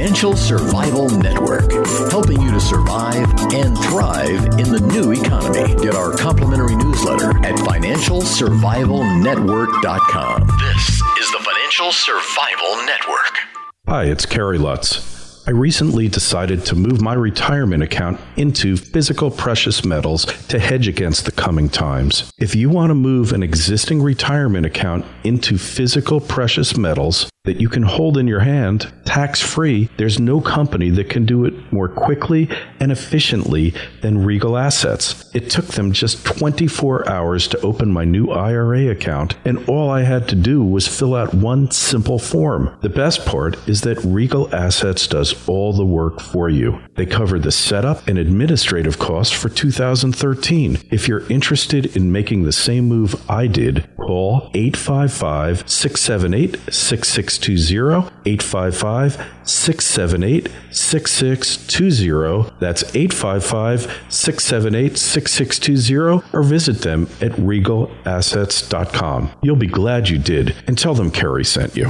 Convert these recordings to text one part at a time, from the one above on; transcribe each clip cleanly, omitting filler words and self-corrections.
Financial Survival Network, helping you to survive and thrive in the new economy. Get our complimentary newsletter at financialsurvivalnetwork.com. This is the Financial Survival Network. Hi, it's Kerry Lutz. I recently decided to move my retirement account into physical precious metals to hedge against the coming times. If you want to move an existing retirement account into physical precious metals that you can hold in your hand, tax-free, there's no company that can do it more quickly and efficiently than Regal Assets. It took them just 24 hours to open my new IRA account, and all I had to do was fill out one simple form. The best part is that Regal Assets does all the work for you. They cover the setup and administrative costs for 2013. If you're interested in making the same move I did, call 855-678-6620, 855-678-6620. That's 855-678-6620, or visit them at regalassets.com. You'll be glad you did, and tell them Kerry sent you.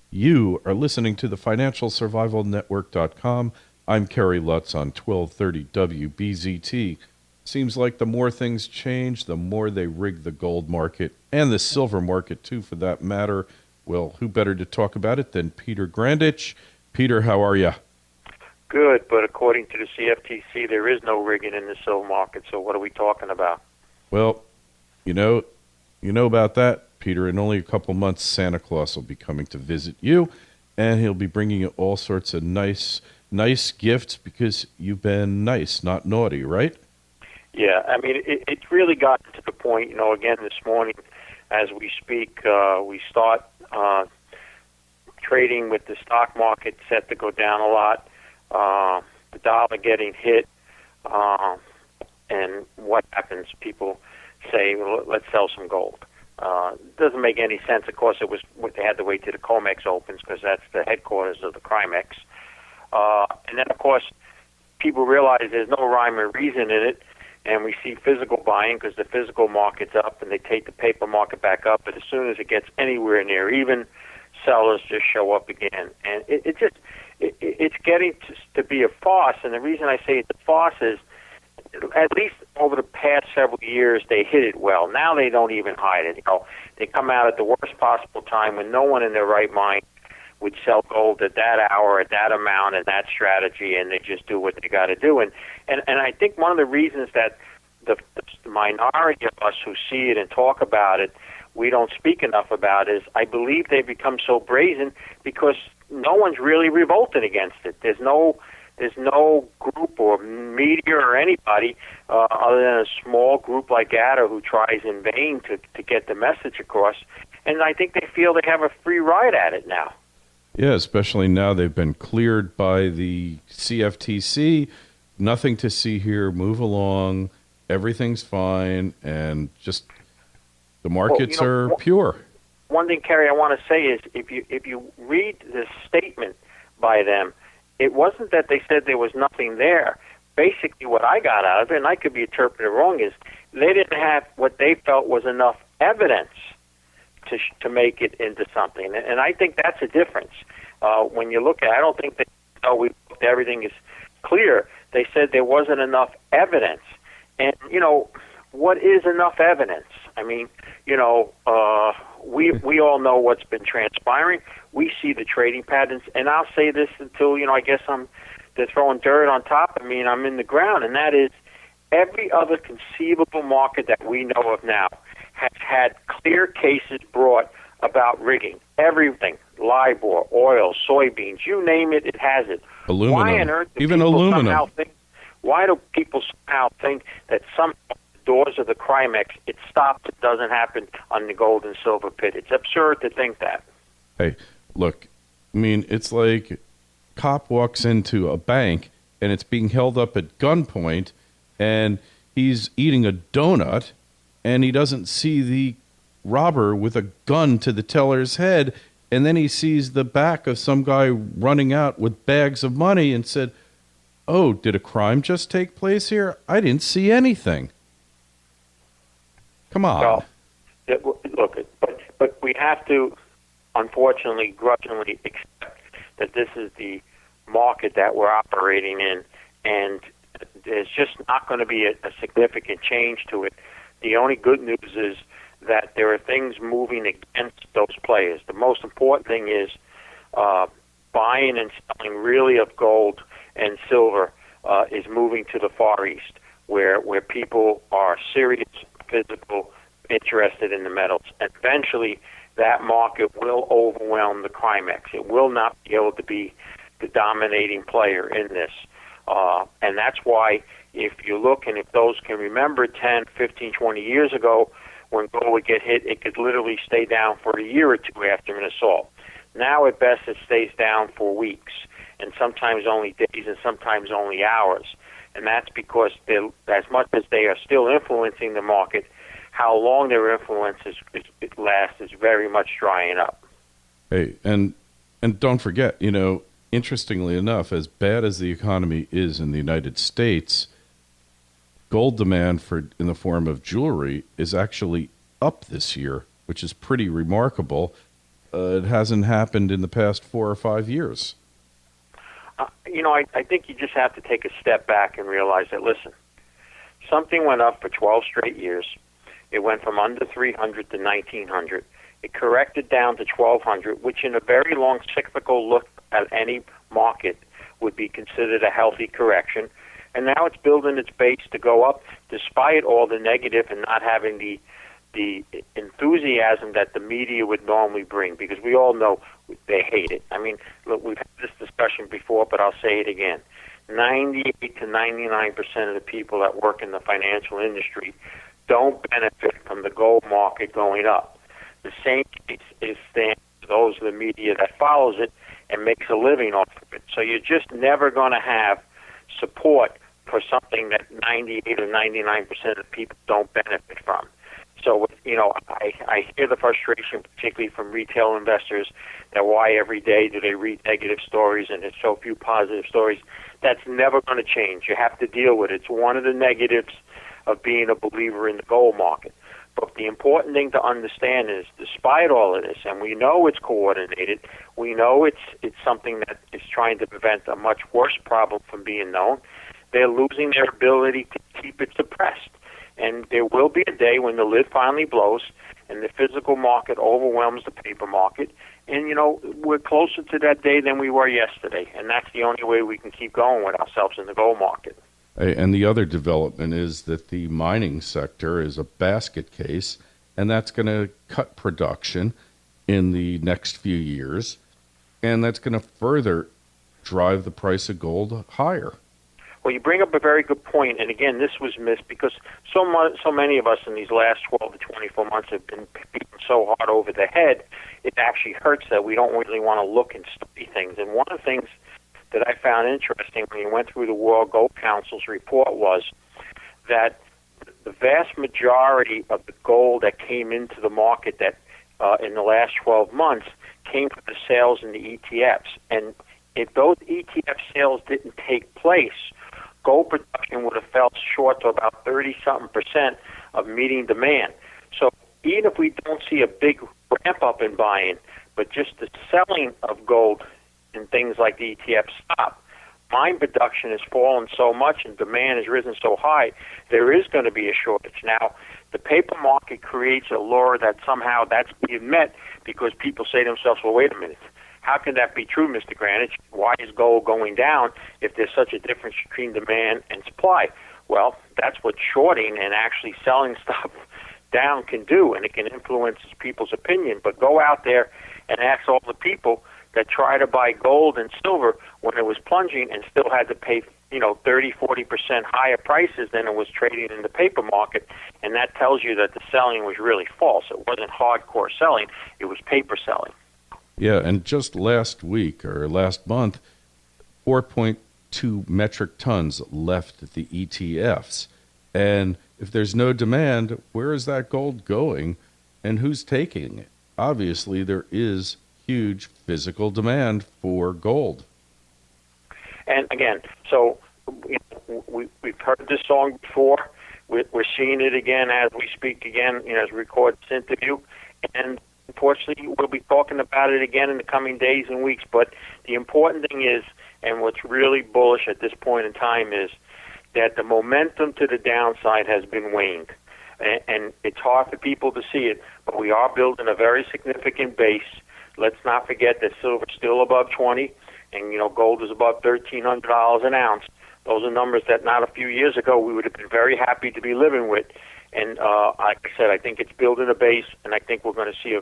You are listening to the FinancialSurvivalNetwork.com. I'm Kerry Lutz on 1230 WBZT. Seems like the more things change, the more they rig the gold market, and the silver market too, for that matter. Well, who better to talk about it than Peter Grandich? Peter, how are you? Good, but according to the CFTC, there is no rigging in the silver market, so what are we talking about? Well, you know about that, Peter. In only a couple months, Santa Claus will be coming to visit you, and he'll be bringing you all sorts of nice gifts because you've been nice, not naughty, right? Yeah, I mean, it's really gotten to the point, again, this morning, as we speak, we start trading with the stock market set to go down a lot, the dollar getting hit, and what happens? People say, well, let's sell some gold. It doesn't make any sense. Of course, they had to wait till the COMEX opens because that's the headquarters of the CRIMEX. And then, of course, people realize there's no rhyme or reason in it, and we see physical buying because the physical market's up, and they take the paper market back up. But as soon as it gets anywhere near even, sellers just show up again, and it's getting to be a farce. And the reason I say it's a farce is, at least over the past several years, they hit it well. Now they don't even hide it. They come out at the worst possible time when no one in their right mind would sell gold at that hour, at that amount, and that strategy, and they just do what they got to do. And I think one of the reasons that the minority of us who see it and talk about it, we don't speak enough about is I believe they become so brazen because no one's really revolted against it. There's no group or media or anybody other than a small group like GATA who tries in vain to get the message across. And I think they feel they have a free ride at it now. Yeah, especially now they've been cleared by the CFTC. Nothing to see here. Move along. Everything's fine. And just the markets are pure. One thing, Kerry, I want to say is if you read the statement by them, it wasn't that they said there was nothing there. Basically what I got out of it, and I could be interpreted wrong, is they didn't have what they felt was enough evidence to make it into something. And I think that's a difference. When you look at it, I don't think everything is clear. They said there wasn't enough evidence. And, what is enough evidence? I mean, we all know what's been transpiring. We see the trading patterns. And I'll say this until, I guess they're throwing dirt on top of me and I'm in the ground, and that is every other conceivable market that we know of now has had clear cases brought about rigging. Everything, LIBOR, oil, soybeans, you name it, it has it. Aluminum. Why on earth do even people aluminum. Why do people somehow think that somehow the doors of the CRIMEX, it stops, it doesn't happen on the gold and silver pit? It's absurd to think that. Hey, look, I mean, it's like cop walks into a bank and it's being held up at gunpoint and he's eating a donut and he doesn't see the robber with a gun to the teller's head, and then he sees the back of some guy running out with bags of money and said, "Oh, did a crime just take place here? I didn't see anything." Come on. Well, look, but we have to unfortunately, grudgingly accept that this is the market that we're operating in, and there's just not going to be a significant change to it. The only good news is that there are things moving against those players. The most important thing is buying and selling really of gold and silver is moving to the Far East, where people are serious, physical, interested in the metals. And eventually, that market will overwhelm the Crimex. It will not be able to be the dominating player in this. And that's why, if you look, and if those can remember 10, 15, 20 years ago, when gold would get hit, it could literally stay down for a year or two after an assault. Now, at best, it stays down for weeks, and sometimes only days, and sometimes only hours. And that's because as much as they are still influencing the market, how long their influence lasts is very much drying up. Hey, and don't forget, interestingly enough, as bad as the economy is in the United States, gold demand in the form of jewelry is actually up this year, which is pretty remarkable. It hasn't happened in the past 4 or 5 years. I think you just have to take a step back and realize that, listen, something went up for 12 straight years. It went from under 300 to 1900. It corrected down to 1200, which in a very long cyclical look at any market would be considered a healthy correction. And now it's building its base to go up despite all the negative and not having the enthusiasm that the media would normally bring, because we all know they hate it. I mean, look, we've had this discussion before, but I'll say it again. 98 to 99% of the people that work in the financial industry don't benefit from the gold market going up. The same case is stands for those of the media that follows it and makes a living off of it. So you're just never going to have support for something that 98 or 99% of the people don't benefit from. So, I hear the frustration, particularly from retail investors, that why every day do they read negative stories and there's so few positive stories. That's never going to change. You have to deal with it. It's one of the negatives of being a believer in the gold market. But the important thing to understand is, despite all of this, and we know it's coordinated, we know it's something that is trying to prevent a much worse problem from being known, they're losing their ability to keep it suppressed. And there will be a day when the lid finally blows and the physical market overwhelms the paper market. And, we're closer to that day than we were yesterday. And that's the only way we can keep going with ourselves in the gold market. And the other development is that the mining sector is a basket case, and that's going to cut production in the next few years. And that's going to further drive the price of gold higher. Well, you bring up a very good point, and again, this was missed because so many of us in these last 12 to 24 months have been beaten so hard over the head, it actually hurts that we don't really want to look and study things. And one of the things that I found interesting when you went through the World Gold Council's report was that the vast majority of the gold that came into the market that in the last 12 months came from the sales in the ETFs. And if those ETF sales didn't take place, gold production would have fell short to about 30-something% of meeting demand. So even if we don't see a big ramp up in buying, but just the selling of gold and things like the ETF stop, mine production has fallen so much and demand has risen so high, there is going to be a shortage. Now, the paper market creates a lure that somehow that's being met because people say to themselves, well, wait a minute, how can that be true, Mr. Grandich? Why is gold going down if there's such a difference between demand and supply? Well, that's what shorting and actually selling stuff down can do, and it can influence people's opinion. But go out there and ask all the people that try to buy gold and silver when it was plunging and still had to pay 30-40% higher prices than it was trading in the paper market, and that tells you that the selling was really false. It wasn't hardcore selling, it was paper selling. Yeah, and just last week or last month, 4.2 metric tons left the ETFs. And if there's no demand, where is that gold going and who's taking it? Obviously, there is huge physical demand for gold. And again, so we've heard this song before. We're seeing it again as we speak again, as we record this interview. And unfortunately, we'll be talking about it again in the coming days and weeks. But the important thing is, and what's really bullish at this point in time is that the momentum to the downside has been waned. And it's hard for people to see it, but we are building a very significant base. Let's not forget that silver's still above 20, and gold is above $1,300 an ounce. Those are numbers that not a few years ago we would have been very happy to be living with. And like I said, I think it's building a base, and I think we're going to see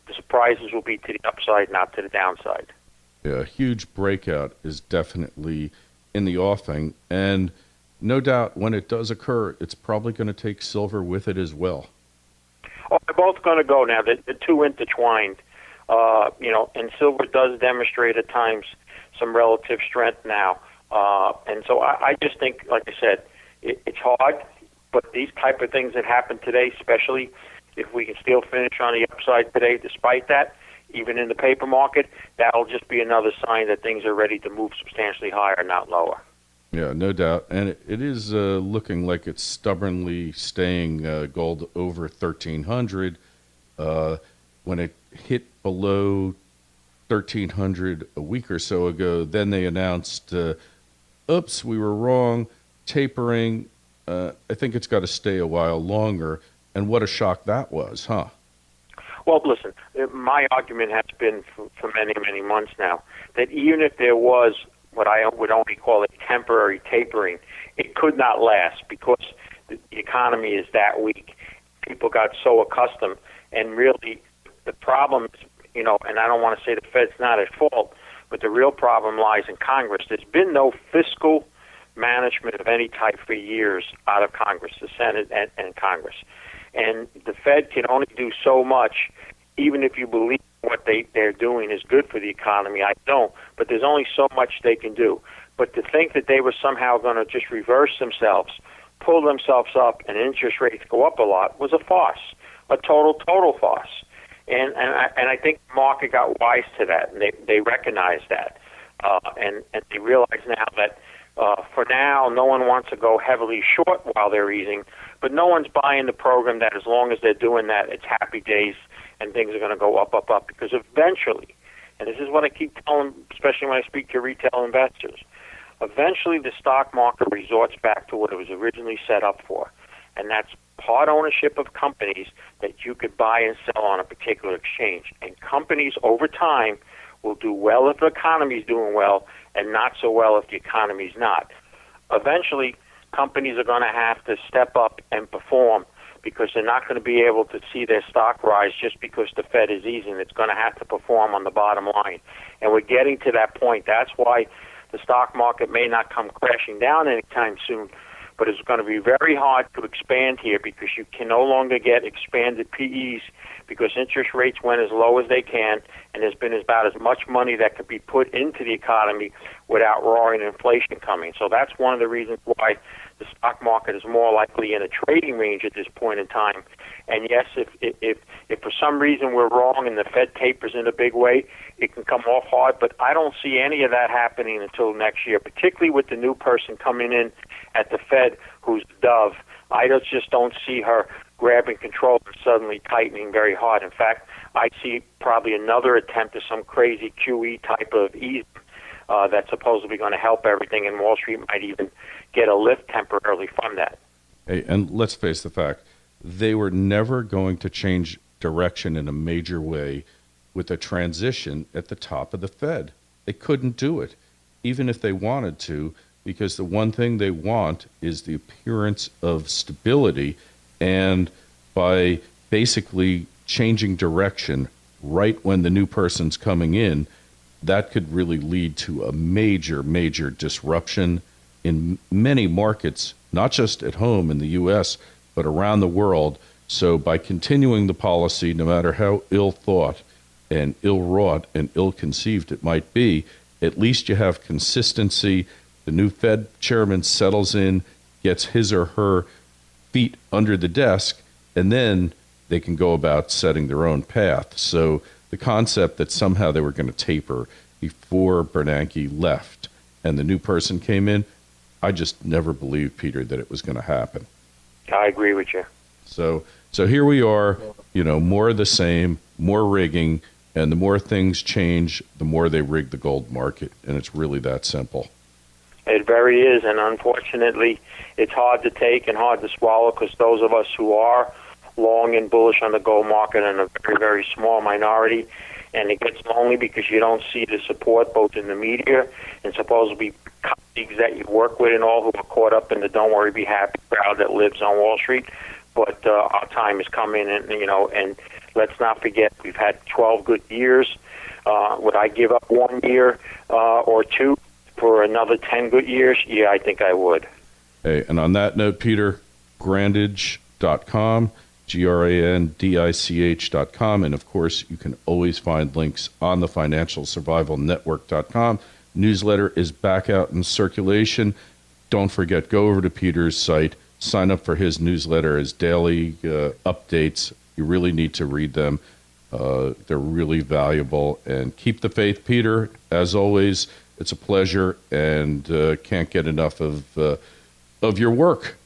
the surprises will be to the upside, not to the downside. Yeah, a huge breakout is definitely in the offing, and no doubt when it does occur, it's probably going to take silver with it as well. Oh, they're both going to go now. They're two intertwined. And silver does demonstrate at times some relative strength now. And so I just think, like I said, it's hard, but these type of things that happen today, especially if we can still finish on the upside today, despite that, even in the paper market, that'll just be another sign that things are ready to move substantially higher, not lower. Yeah, no doubt. And it is looking like it's stubbornly staying gold over 1,300. When it hit below 1,300 a week or so ago, then they announced, oops, we were wrong, tapering. I think it's got to stay a while longer. And what a shock that was, huh? Well, listen, my argument has been for many, many months now that even if there was what I would only call a temporary tapering, it could not last because the economy is that weak. People got so accustomed, and really the problem is, and I don't want to say the Fed's not at fault, but the real problem lies in Congress. There's been no fiscal management of any type for years out of Congress, the Senate and Congress. And the Fed can only do so much, even if you believe what they're doing is good for the economy. I don't, but there's only so much they can do. But to think that they were somehow going to just reverse themselves, pull themselves up, and interest rates go up a lot was a farce, a total farce. And I think the market got wise to that, and they recognize that, and they realize now that for now no one wants to go heavily short while they're easing, but no one's buying the program that as long as they're doing that, it's happy days and things are going to go up, because eventually, and this is what I keep telling, especially when I speak to retail investors, eventually the stock market resorts back to what it was originally set up for, and that's part ownership of companies that you could buy and sell on a particular exchange. And companies over time will do well if the economy is doing well and not so well if the economy is not. Eventually, companies are going to have to step up and perform because they're not going to be able to see their stock rise just because the Fed is easing. It's going to have to perform on the bottom line. And we're getting to that point. That's why the stock market may not come crashing down anytime soon, but it's going to be very hard to expand here because you can no longer get expanded PEs because interest rates went as low as they can, and there's been about as much money that could be put into the economy without roaring inflation coming. So that's one of the reasons why the stock market is more likely in a trading range at this point in time. And yes, if for some reason we're wrong and the Fed tapers in a big way, it can come off hard, but I don't see any of that happening until next year, particularly with the new person coming in at the Fed who's Dove. I just don't see her grabbing control and suddenly tightening very hard. In fact, I see probably another attempt at some crazy QE type of easing that's supposedly going to help everything, and Wall Street might even get a lift temporarily from that. Hey, and let's face the fact, they were never going to change direction in a major way with a transition at the top of the Fed. They couldn't do it, even if they wanted to, because the one thing they want is the appearance of stability, and by basically changing direction right when the new person's coming in, that could really lead to a major disruption in many markets, not just at home in the U.S., but around the world. So by continuing the policy, no matter how ill-thought and ill-wrought and ill-conceived it might be, at least you have consistency. The new Fed chairman settles in, gets his or her feet under the desk, and then they can go about setting their own path. So the concept that somehow they were going to taper before Bernanke left and the new person came in, I just never believed, Peter, that it was going to happen. I agree with you. So here we are, more of the same. more rigging, and the more things change, the more they rig the gold market. And it's really that simple. It very is, and unfortunately, it's hard to take and hard to swallow because those of us who are long and bullish on the gold market are in a very, very small minority, and it gets lonely because you don't see the support both in the media and supposedly colleagues that you work with and all who are caught up in the don't worry, be happy crowd that lives on Wall Street. But our time is coming, and let's not forget we've had 12 good years. Would I give up 1 year or two for another 10 good years? Yeah, I think I would. Hey, and on that note, Peter, Grandich.com, Grandich.com, and of course, you can always find links on the financialsurvivalnetwork.com. Newsletter is back out in circulation. Don't forget, go over to Peter's site, sign up for his newsletter as daily updates. You really need to read them. They're really valuable. And keep the faith, Peter. As always, it's a pleasure, and can't get enough of your work.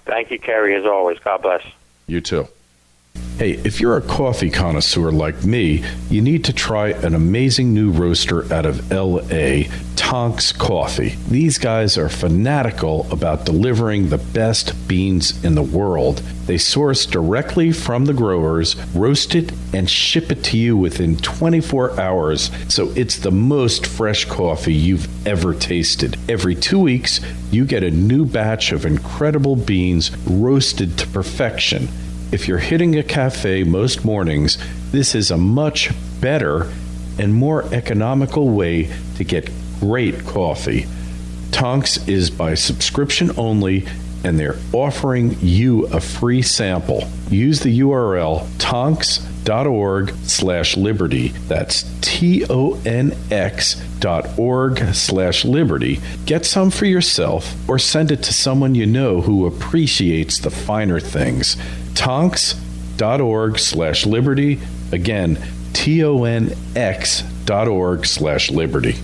Thank you, Kerry, as always. God bless. You too. Hey, if you're a coffee connoisseur like me, you need to try an amazing new roaster out of L.A., Tonks Coffee. These guys are fanatical about delivering the best beans in the world. They source directly from the growers, roast it, and ship it to you within 24 hours, so it's the most fresh coffee you've ever tasted. Every 2 weeks, you get a new batch of incredible beans roasted to perfection. If you're hitting a cafe most mornings, this is a much better and more economical way to get great coffee. Tonks is by subscription only, and they're offering you a free sample. Use the URL tonks.org/liberty. That's TONX.org/liberty. Get some for yourself or send it to someone you know who appreciates the finer things. Tonks.org/liberty. Again, TONX.org/liberty.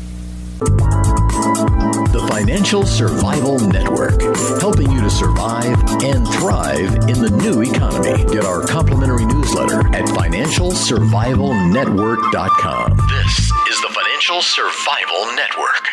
The Financial Survival Network, helping you to survive and thrive in the new economy. Get our complimentary newsletter at financialsurvivalnetwork.com. This is the Financial Survival Network.